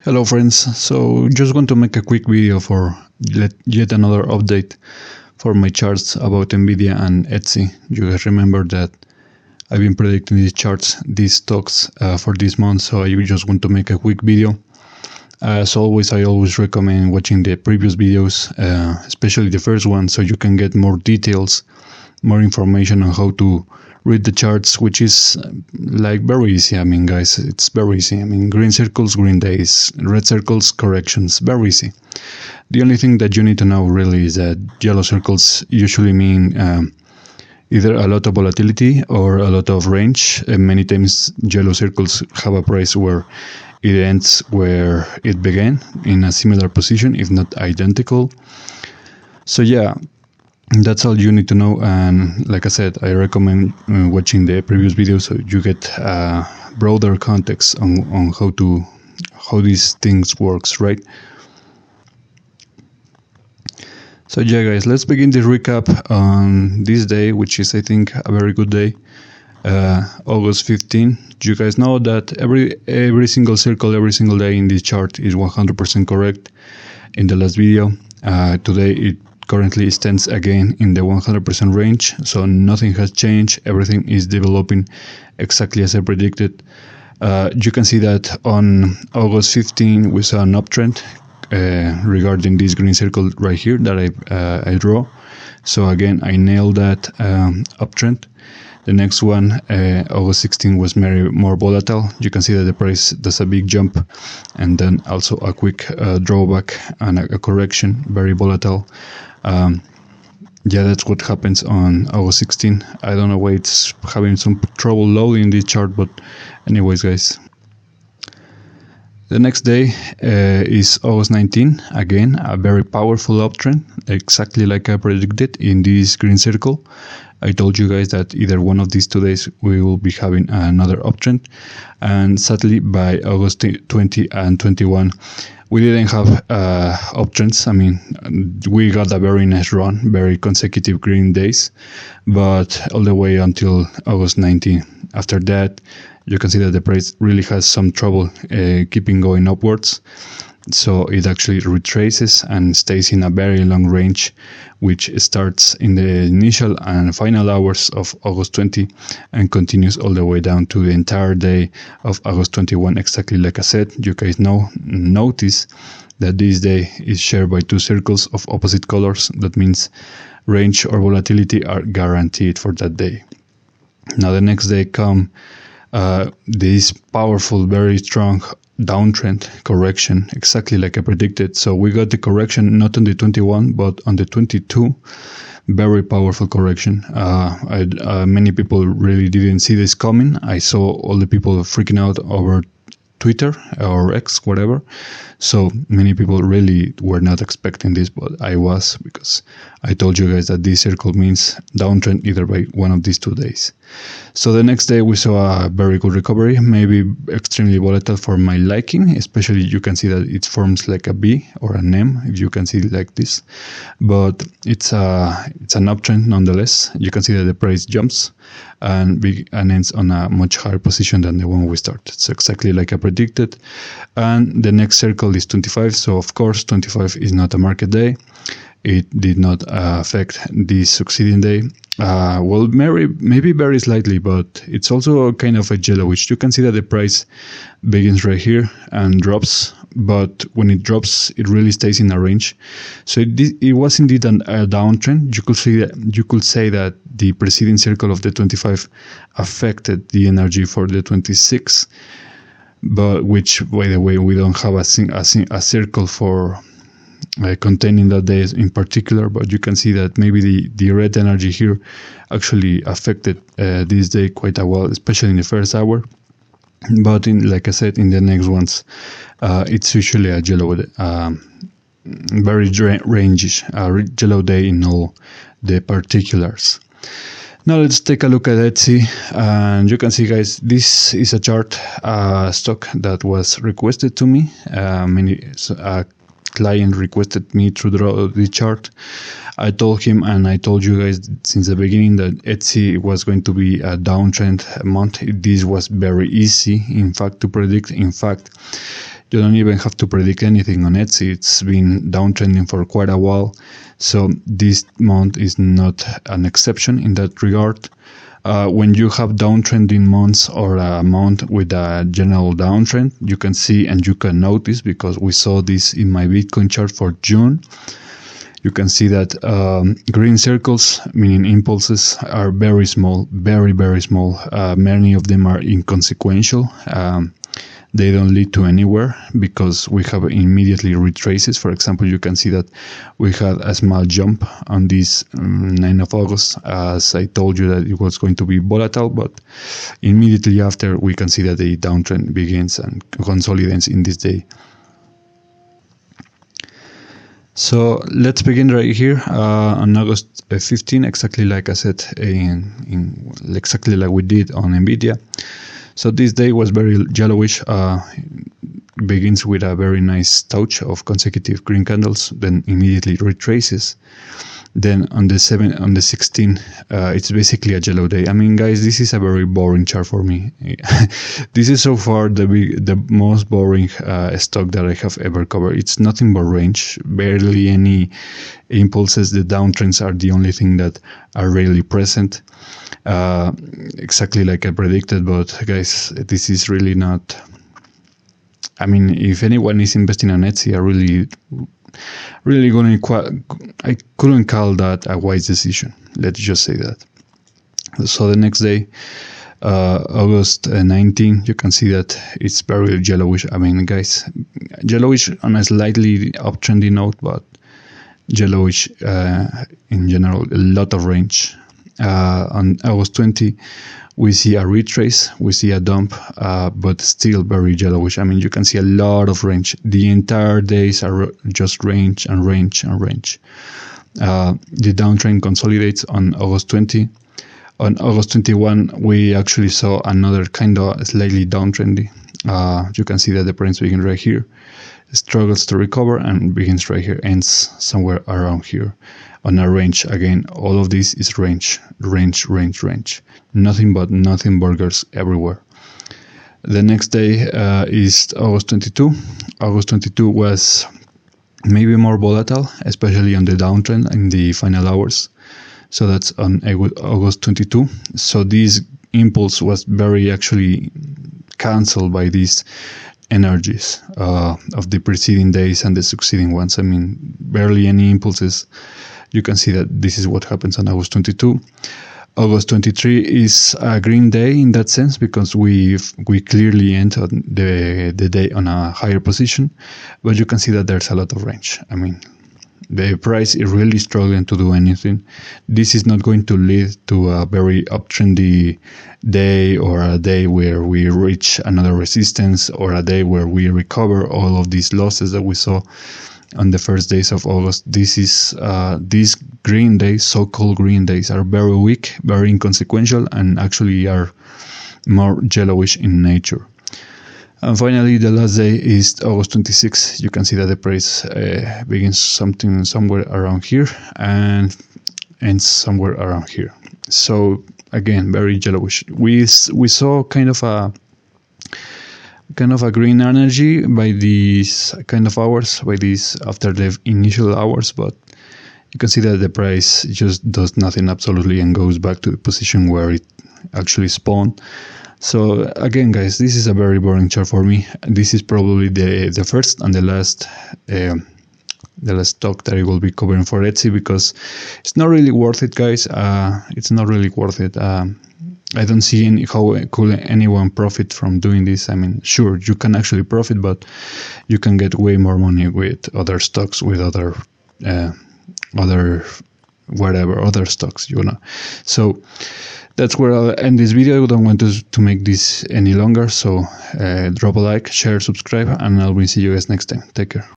Hello friends, so just want to make a quick video for yet another update for my charts about NVIDIA and Etsy. You guys remember that I've been predicting these charts, these stocks for this month, so I just want to make a quick video. As always, I always recommend watching the previous videos, especially the first one, so you can get more details, more information on how to read the charts, which is like very easy. I mean, guys, it's very easy. I mean, green circles, green days, red circles, corrections, very easy. The only thing that you need to know really is that yellow circles usually mean either a lot of volatility or a lot of range. And many times yellow circles have a price where it ends where it began, in a similar position, if not identical. So yeah, that's all you need to know, and like I said, I recommend watching the previous video so you get broader context on how these things works, right? So yeah, guys, let's begin the recap on this day, which is, I think, a very good day, August 15. You guys know that every single circle, every single day in this chart is 100% correct. In the last video, today it currently stands again in the 100% range, so nothing has changed. Everything is developing exactly as I predicted. You can see that on August 15 we saw an uptrend regarding this green circle right here that I draw. So again, I nailed that uptrend. The next one, August 16, was more volatile. You can see that the price does a big jump and then also a quick drawback and a correction, very volatile. Yeah, that's what happens on August 16. I don't know why it's having some trouble loading this chart, but anyways, guys. The next day is August 19. Again, a very powerful uptrend, exactly like I predicted in this green circle. I told you guys that either one of these 2 days we will be having another uptrend, and sadly by August 20 and 21 we didn't have uptrends. I mean, we got a very nice run, very consecutive green days, but all the way until August 19. After that, you can see that the price really has some trouble keeping going upwards. So it actually retraces and stays in a very long range, which starts in the initial and final hours of August 20 and continues all the way down to the entire day of August 21. Exactly like I said, you guys notice that this day is shared by two circles of opposite colors. That means range or volatility are guaranteed for that day. Now the next day come this powerful, very strong downtrend correction, exactly like I predicted. So we got the correction not on the 21 but on the 22. Very powerful correction. Many people really didn't see this coming. I saw all the people freaking out over Twitter or X, whatever. So many people really were not expecting this, but I was, because I told you guys that this circle means downtrend either by one of these 2 days. So the next day we saw a very good recovery, maybe extremely volatile for my liking, especially you can see that it forms like a B or an M, if you can see it like this, but it's an uptrend nonetheless. You can see that the price jumps and ends on a much higher position than the one we started. So exactly like I predicted. And the next circle is 25, so of course 25 is not a market day. It did not affect the succeeding day. Well, maybe very slightly, but it's also kind of a yellowish. You can see that the price begins right here and drops, but when it drops, it really stays in a range. So it was indeed a downtrend. You could say that the preceding circle of the 25 affected the energy for the 26, but which, by the way, we don't have a circle for containing that day in particular, but you can see that maybe the red energy here actually affected this day quite a while, especially in the first hour. But like I said, in the next ones, it's usually a yellow, very rangish, yellow day in all the particulars. Now let's take a look at Etsy, and you can see, guys, this is a chart stock that was requested to me client requested me to draw the chart, I told him and I told you guys since the beginning that Etsy was going to be a downtrend month. This was very easy, in fact, to predict. In fact, you don't even have to predict anything on Etsy. It's been downtrending for quite a while. So this month is not an exception in that regard. When you have downtrending months or a month with a general downtrend, you can see and you can notice, because we saw this in my Bitcoin chart for June. You can see that green circles, meaning impulses, are very small, very, very small. Many of them are inconsequential. They don't lead to anywhere because we have immediately retraces. For example, you can see that we had a small jump on this 9th of August, as I told you that it was going to be volatile, but immediately after we can see that the downtrend begins and consolidates in this day. So let's begin right here on August 15, exactly like I said, exactly like we did on NVIDIA. So this day was very yellowish, begins with a very nice touch of consecutive green candles, then immediately retraces. Then on the 16th, it's basically a yellow day. I mean, guys, this is a very boring chart for me. This is so far the most boring stock that I have ever covered. It's nothing but range, barely any impulses. The downtrends are the only thing that are really present. Exactly like I predicted, but guys, this is really not. I mean, if anyone is investing on Etsy, I couldn't call that a wise decision. Let's just say that. So the next day, August 19, you can see that it's very yellowish. I mean, guys, yellowish on a slightly uptrending note, but yellowish in general, a lot of range. On August 20, we see a retrace, we see a dump, but still very yellowish. I mean, you can see a lot of range. The entire days are just range and range and range. The downtrend consolidates on August 20. On August 21, we actually saw another kind of slightly downtrendy. You can see that the price begins right here, struggles to recover, and begins right here, ends somewhere around here. On a range, again, all of this is range, range, range, range. Nothing but nothing burgers everywhere. The next day is August 22. August 22 was maybe more volatile, especially on the downtrend in the final hours. So that's on August 22. So this impulse was very actually cancelled by these energies of the preceding days and the succeeding ones. I mean, barely any impulses. You can see that this is what happens on August 22. August 23 is a green day in that sense, because we clearly entered the day on a higher position, but you can see that there's a lot of range. I mean, the price is really struggling to do anything. This is not going to lead to a very uptrendy day, or a day where we reach another resistance, or a day where we recover all of these losses that we saw on the first days of August. This is these green days, so-called green days, are very weak, very inconsequential, and actually are more yellowish in nature. And finally, the last day is August 26. You can see that the price begins somewhere around here and ends somewhere around here. So again, very yellowish. We saw kind of a green energy by these kind of hours, by these after the initial hours, but you can see that the price just does nothing absolutely and goes back to the position where it actually spawned. So again, guys, this is a very boring chart for me. This is probably the first and the last stock that I will be covering for Etsy, because it's not really worth it, guys. It's not really worth it. I don't see how could anyone profit from doing this. I mean, sure, you can actually profit, but you can get way more money with other stocks, with other stocks, you know. So that's where I'll end this video. I don't want to make this any longer, so drop a like, share, subscribe, and I will see you guys next time. Take care.